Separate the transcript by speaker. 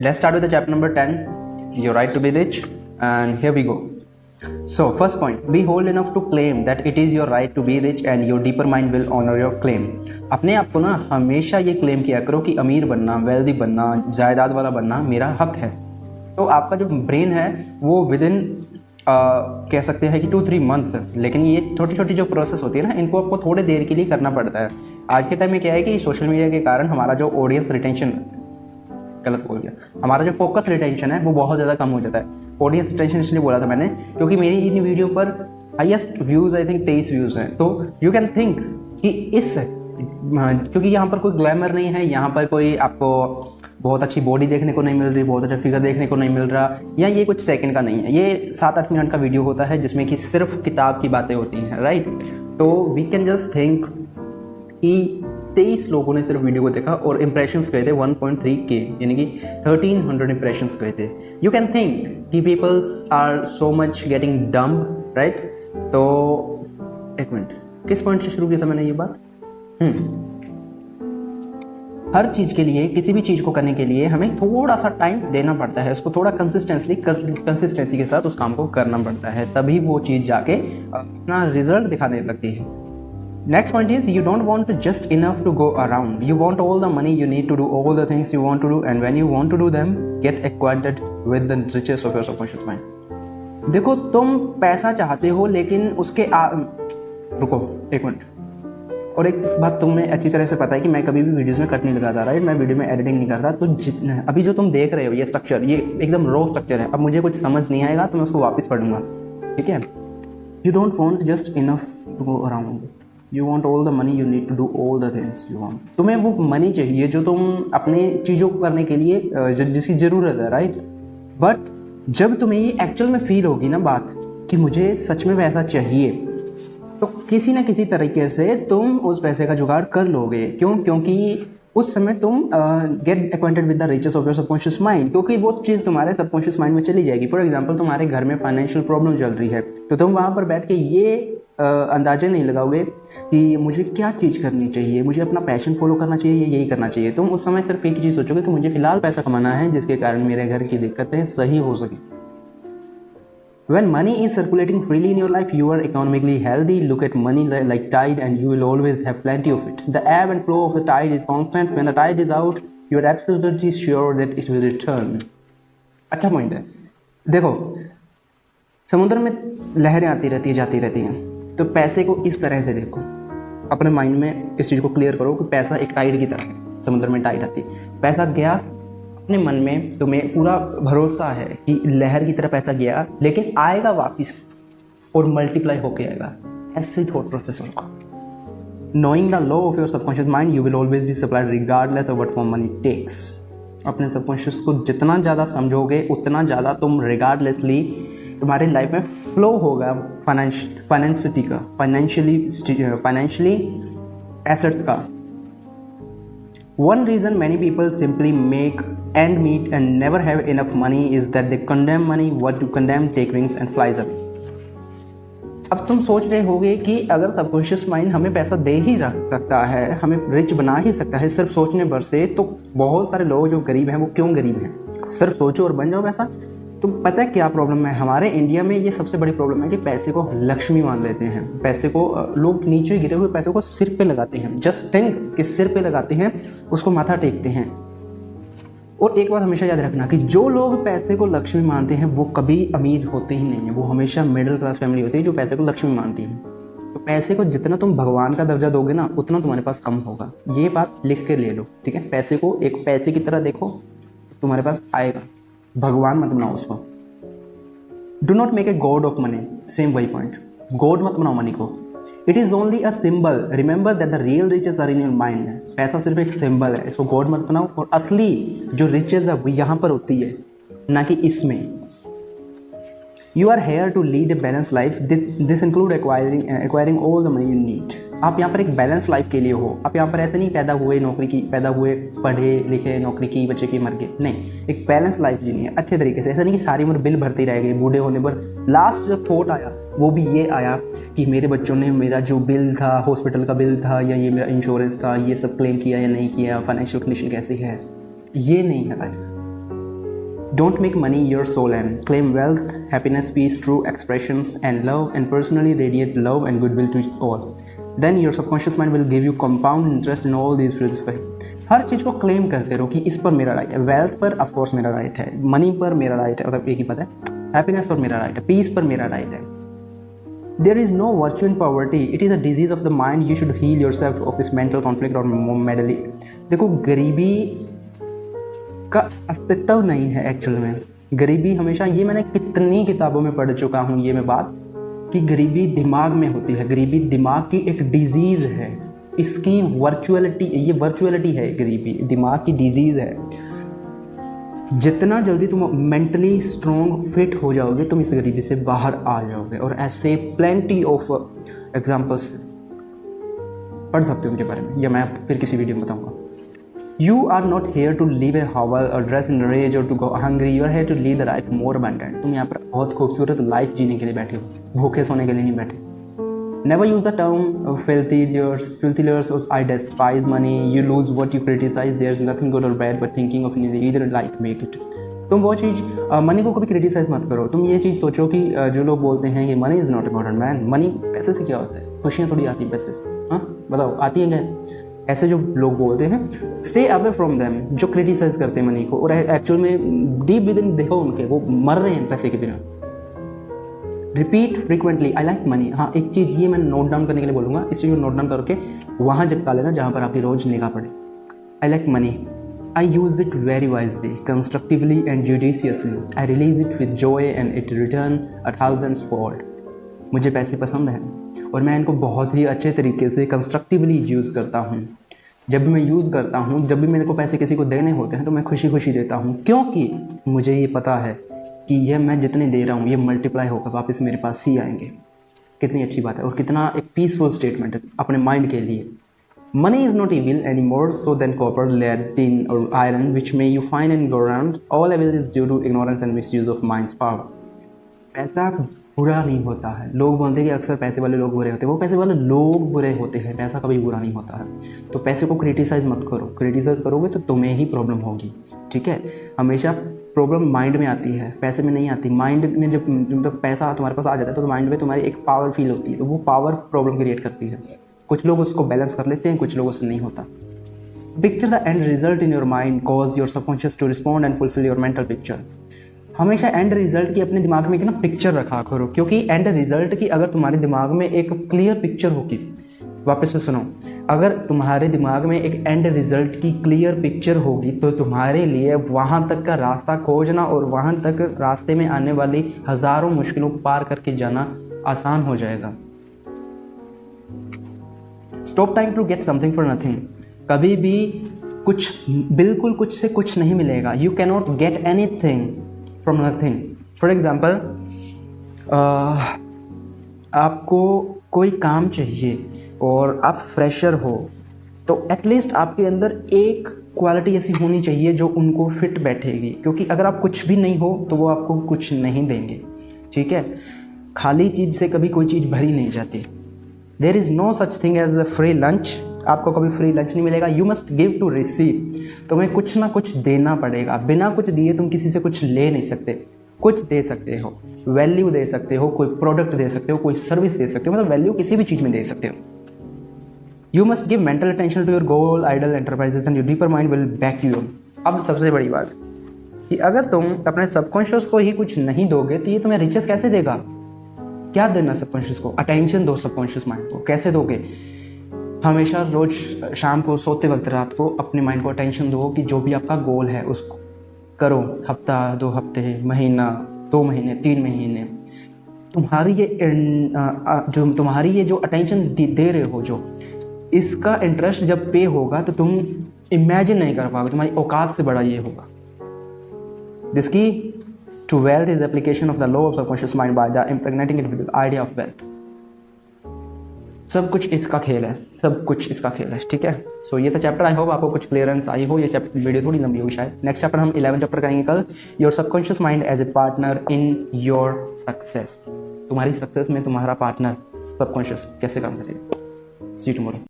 Speaker 1: Let's start with the chapter number 10, your right to be rich, and here we go. So, first point, be bold enough to claim that it is your right to be rich and your deeper mind will honor your claim. अपने आप को ना हमेशा ये claim किया करो कि अमीर बनना, वेल्दी बनना, जायदाद वाला बनना मेरा हक है। तो आपका जो ब्रेन है वो विदिन कह सकते हैं कि 2-3 मंथ्स, लेकिन ये छोटी छोटी जो प्रोसेस होती है ना, इनको आपको थोड़े देर के लिए करना पड़ता है। आज के टाइम में क्या है कि सोशल मीडिया के कारण हमारा जो ऑडियंस रिटेंशन, गलत बोल गया, हमारा जो फोकस रिटेंशन है वो बहुत ज़्यादा कम हो जाता है। ऑडियंस रिटेंशन इसलिए बोला था मैंने क्योंकि मेरी इन वीडियो पर highest views I think 23 views हैं। तो यू कैन थिंक कि इस क्योंकि यहाँ पर कोई ग्लैमर नहीं है, यहाँ पर कोई आपको बहुत अच्छी बॉडी देखने को नहीं मिल रही, बहुत अच्छा फिगर देखने को नहीं मिल रहा, या ये कुछ सेकंड का नहीं है, ये 7-8 मिनट का वीडियो होता है जिसमें कि सिर्फ किताब की बातें होती हैं, राइट। तो वी कैन जस्ट थिंक कि 23 लोगों ने सिर्फ वीडियो को देखा और इम्प्रेशंस गए थे 1.3K, यानी कि 1300 इम्प्रेशंस गए थे। यू कैन थिंक कि peoples are so much getting dumb, right. तो एक मिनट, किस पॉइंट से शुरू किया था मैंने ये बात? हर चीज़ के लिए, किसी भी चीज़ को करने के लिए हमें थोड़ा सा टाइम देना पड़ता है, उसको थोड़ा कंसिस्टेंसी के साथ उस काम को करना पड़ता है, तभी वो चीज़ जाके अपना रिजल्ट दिखाने लगती है। Next point is you don't want just enough to go around. You want all the money you need to do all the things you want to do, and when you want to do them, get acquainted with the riches of your subconscious mind. देखो, तुम पैसा चाहते हो लेकिन उसके रुको एक minute, और एक बात तुम्हें अच्छी तरह से पता है कि मैं कभी भी वीडियोस में कट नहीं लगाता, राइट। मैं वीडियो में एडिटिंग नहीं करता। तो अभी जो तुम देख रहे हो ये स्ट्रक्चर, ये एकदम रो स्ट्रक्चर है। अब मुझे कुछ समझ नहीं आएगा तो मैं उसको वापस पढ़ूंगा, ठीक है। You don't want just enough to go around, you want all the money you need to do all the things you want. तुम्हें वो मनी चाहिए जो तुम अपने चीज़ों को करने के लिए जिसकी ज़रूरत है, राइट। बट जब तुम्हें ये एक्चुअल में फील होगी ना बात कि मुझे सच में पैसा चाहिए, तो किसी ना किसी तरीके से तुम उस पैसे का जुगाड़ कर लोगे। क्यों? क्योंकि उस समय तुम get acquainted with the riches of your subconscious mind, क्योंकि वो चीज़ तुम्हारे सबकॉन्शियस माइंड में चली जाएगी। फॉर एग्जांपल, तुम्हारे घर में फाइनेंशियल प्रॉब्लम चल रही है, तो तुम वहाँ पर बैठ के ये अंदाजे नहीं लगाओगे कि मुझे क्या चीज़ करनी चाहिए, मुझे अपना पैशन फॉलो करना चाहिए, यही करना चाहिए। तुम उस समय सिर्फ एक ही चीज़ सोचोगे कि मुझे फ़िलहाल पैसा कमाना है जिसके कारण मेरे घर की दिक्कतें सही हो सकें। When money is circulating freely in your life, you are economically healthy. Look at money like tide and you will always have plenty of it. The ebb and flow of the tide is constant. When the tide is out, you are absolutely sure that it will return. अच्छा point है। देखो, समुद्र में लहरें आती रहती है, जाती रहती हैं। तो पैसे को इस तरह से देखो, अपने माइंड में इस चीज़ को क्लियर करो कि पैसा एक टाइड की तरह है। समुद्र में टाइड आती, पैसा गया, अपने मन में तुम्हें पूरा भरोसा है कि लहर की तरह पैसा गया, लेकिन आएगा वापस और मल्टीप्लाई होके आएगा। ऐसे थॉट प्रोसेस होगा। Knowing the law of your subconscious mind, you will always be supplied regardless of what form money takes. अपने सबकॉन्शियस को जितना ज़्यादा समझोगे उतना ज़्यादा तुम रिगार्डलेसली तुम्हारे लाइफ में फ्लो होगा फाइनेंशियली एसेट्स का। One reason many people simply make end meet and never have enough money is that they condemn money. What you condemn take wings and flies away. अब तुम सोच रहे होगे कि अगर सबकॉन्शियस माइंड हमें पैसा दे ही सकता है, हमें रिच बना ही सकता है सिर्फ सोचने भर से, तो बहुत सारे लोग जो गरीब हैं वो क्यों गरीब हैं? सिर्फ सोचो और बन जाओ पैसा। तो पता है क्या प्रॉब्लम है हमारे इंडिया में? ये सबसे बड़ी प्रॉब्लम है कि पैसे को लक्ष्मी मान लेते हैं। पैसे को लोग नीचे गिरे हुए पैसे को सिर पे लगाते हैं। जस्ट थिंक कि सिर पे लगाते हैं, उसको माथा टेकते हैं। और एक बात हमेशा याद रखना कि जो लोग पैसे को लक्ष्मी मानते हैं वो कभी अमीर होते ही नहीं है, वो हमेशा मिडिल क्लास फैमिली होती है जो पैसे को लक्ष्मी मानती है। तो पैसे को जितना तुम भगवान का दर्जा दोगे ना, उतना तुम्हारे पास कम होगा। ये बात लिख के ले लो, ठीक है। पैसे को एक पैसे की तरह देखो, तुम्हारे पास आएगा। भगवान मत बनाओ उसको। Do not make a god of money, same वही पॉइंट। गॉड मत बनाओ मनी को। It is only a symbol, remember that the real riches are in your mind. पैसा सिर्फ एक सिंबल है, इसको गॉड मत बनाओ। और असली जो रिचेस है वो यहाँ पर होती है, ना कि इसमें। You are here to lead a balance life, this include acquiring all the money you need. आप यहाँ पर एक बैलेंस लाइफ के लिए हो। आप यहाँ पर ऐसे नहीं पैदा हुए पढ़े लिखे नौकरी की, बच्चे की, मर गए, नहीं। एक बैलेंस लाइफ जीनी है अच्छे तरीके से। ऐसा नहीं कि सारी उम्र बिल भरती रहेगी, बूढ़े होने पर लास्ट जो थॉट आया वो भी ये आया कि मेरे बच्चों ने मेरा जो बिल था, हॉस्पिटल का बिल था, या ये मेरा इंश्योरेंस था, ये सब क्लेम किया या नहीं किया, फाइनेंशियल कंडीशन कैसी है, ये नहीं है life. Don't make money your sole aim. Claim wealth, happiness, peace, true expressions, and love, and personally radiate love and goodwill to all. Then your subconscious mind will give you compound interest in all these fields. हर चीज़ को claim करते रहो कि इस पर मेरा right है, wealth पर of course मेरा राइट है, मनी पर मेरा राइट है, मतलब एक ही पता है, हैप्पीनेस पर मेरा राइट है, पीस पर मेरा राइट है. There is no virtue in poverty. It is a disease of the mind. You should heal yourself of this mental conflict or mentally. देखो, गरीबी का अस्तित्व नहीं है एक्चुअल में. गरीबी हमेशा, ये मैंने कितनी किताबों में पढ़ चुका हूँ ये मैं बात, कि गरीबी दिमाग में होती है. गरीबी दिमाग की एक डिजीज़ है. इसकी वर्चुअलिटी, ये वर्चुअलिटी है. गरीबी दिमाग की डिजीज़ है. जितना जल्दी तुम मेंटली स्ट्रॉन्ग फिट हो जाओगे, तुम इस गरीबी से बाहर आ जाओगे. और ऐसे प्लेंटी ऑफ एग्जाम्पल्स पढ़ सकते हो उनके बारे में, या मैं फिर किसी वीडियो में बताऊँगा. You are not here to live a hovel or dress in rage or to go hungry. You are here to lead a life more abundant. तुम यहाँ पर बहुत खूबसूरत लाइफ जीने के लिए बैठे हो, भूखे सोने के लिए नहीं बैठे. Never use the term filthiers or I despise money. You lose what you criticize. There's nothing good or bad but thinking of either life make it. तुम वो चीज़, मनी को कभी क्रिटिसाइज मत करो. तुम ये चीज़ सोचो कि जो लोग बोलते हैं कि money is not important man, money पैसे से क्या होता है, खुशियाँ थोड़ी आती हैं पैसे से. हाँ बताओ, आती हैं क्या? ऐसे जो लोग बोलते हैं, स्टे अवे फ्रॉम देम, जो क्रिटिसाइज करते हैं मनी को, और एक्चुअल में डीप विद इन देखो उनके, वो मर रहे हैं पैसे के बिना. Repeat frequently I like money. हाँ, एक चीज़ ये मैं नोट डाउन करने के लिए बोलूँगा, इस चीज़ को नोट डाउन करके वहाँ चिपका लेना जहाँ पर आपकी रोज़ निगाह पड़े. I like money. I use it very wisely, constructively and judiciously. I release it with Joy and it return 1000 fold. मुझे पैसे पसंद हैं और मैं इनको बहुत ही अच्छे तरीके से कंस्ट्रक्टिवली यूज़ करता हूँ. जब भी मैं यूज़ करता हूँ, जब भी मेरे को पैसे किसी को देने होते हैं, तो मैं खुशी खुशी देता हूँ, क्योंकि मुझे ये पता है कि यह मैं जितने दे रहा हूँ ये मल्टीप्लाई होकर वापस मेरे पास ही आएंगे. कितनी अच्छी बात है और कितना एक पीसफुल स्टेटमेंट है अपने माइंड के लिए. Money is not evil anymore, so than copper, lead, tin or iron which may you find in ground. All evil is due to ignorance and misuse of mind's power. पैसा बुरा नहीं होता है. लोग बोलते हैं कि अक्सर पैसे वाले लोग बुरे होते हैं. वो पैसे वाले लोग बुरे होते हैं, पैसा कभी बुरा नहीं होता है. तो पैसे को क्रिटिसाइज़ मत करो. क्रिटिसाइज़ करोगे तो तुम्हें ही प्रॉब्लम होगी. ठीक है, हमेशा प्रॉब्लम माइंड में आती है, पैसे में नहीं आती. माइंड में जब मतलब पैसा तुम्हारे पास आ जाता है तो माइंड में तुम्हारी एक पावर फील होती है, तो वो पावर प्रॉब्लम क्रिएट करती है. कुछ लोग उसको बैलेंस कर लेते हैं, कुछ लोगों से नहीं होता. Picture the end result in your mind cause your subconscious to respond and fulfil your mental picture. हमेशा एंड रिजल्ट की अपने दिमाग में एक ना पिक्चर रखा करो, क्योंकि एंड रिजल्ट की अगर तुम्हारे दिमाग में एक क्लियर पिक्चर होगी, वापस से सुनो, अगर तुम्हारे दिमाग में एक एंड रिजल्ट की क्लियर पिक्चर होगी तो तुम्हारे लिए वहाँ तक का रास्ता खोजना और वहाँ तक रास्ते में आने वाली हज़ारों मुश्किलों को पार करके जाना आसान हो जाएगा. Stop time to get something for nothing. कभी भी बिल्कुल कुछ से कुछ नहीं मिलेगा. You can not get anything from nothing. For example, आपको कोई काम चाहिए और आप फ्रेशर हो, तो एटलीस्ट आपके अंदर एक क्वालिटी ऐसी होनी चाहिए जो उनको फिट बैठेगी, क्योंकि अगर आप कुछ भी नहीं हो तो वो आपको कुछ नहीं देंगे. ठीक है, खाली चीज़ से कभी कोई चीज़ भरी नहीं जाती. There is no such thing as a free lunch. आपको कभी फ्री लंच नहीं मिलेगा. You must give to receive. तुम्हें कुछ ना कुछ देना पड़ेगा. बिना कुछ दिए तुम किसी से कुछ ले नहीं सकते. कुछ दे सकते हो, वैल्यू दे सकते हो, कोई प्रोडक्ट दे सकते हो, कोई सर्विस दे सकते हो, मतलब वैल्यू किसी भी चीज़ में दे सकते हो. You must give mental attention to your goal, ideal, enterprises and your deeper mind will back you. अब सबसे बड़ी बात कि अगर तुम अपने सबकॉन्शियस को ही कुछ नहीं दोगे तो ये तुम्हें रिचेस कैसे देगा? क्या देना सबकॉन्शियस को? अटेंशन दो सबकॉन्शियस माइंड को. कैसे दोगे? हमेशा रोज शाम को सोते वक्त, रात को अपने माइंड को अटेंशन दो कि जो भी आपका गोल है उसको करो. हफ्ता, 2 हफ्ते, महीना, 2 महीने, 3 महीने. तुम्हारी ये जो अटेंशन दे रहे हो, जो इसका इंटरेस्ट जब पे होगा तो तुम इमेजिन नहीं कर पाओगे. तुम्हारी औकात से बड़ा ये होगा. This key to wealth is application of the law of subconscious mind by the impregnating it with the idea of wealth. सब कुछ इसका खेल है, सब कुछ इसका खेल है. ठीक है, सो ये था चैप्टर. आई होप आपको कुछ क्लियरेंस आई हो. ये चैप्टर वीडियो थोड़ी लंबी होगी शायद. नेक्स्ट चैप्टर हम 11 चैप्टर करेंगे कल. Your subconscious mind as a partner in your success. तुम्हारी सक्सेस में तुम्हारा पार्टनर सबकॉन्शियस कैसे काम करेगा. See you tomorrow.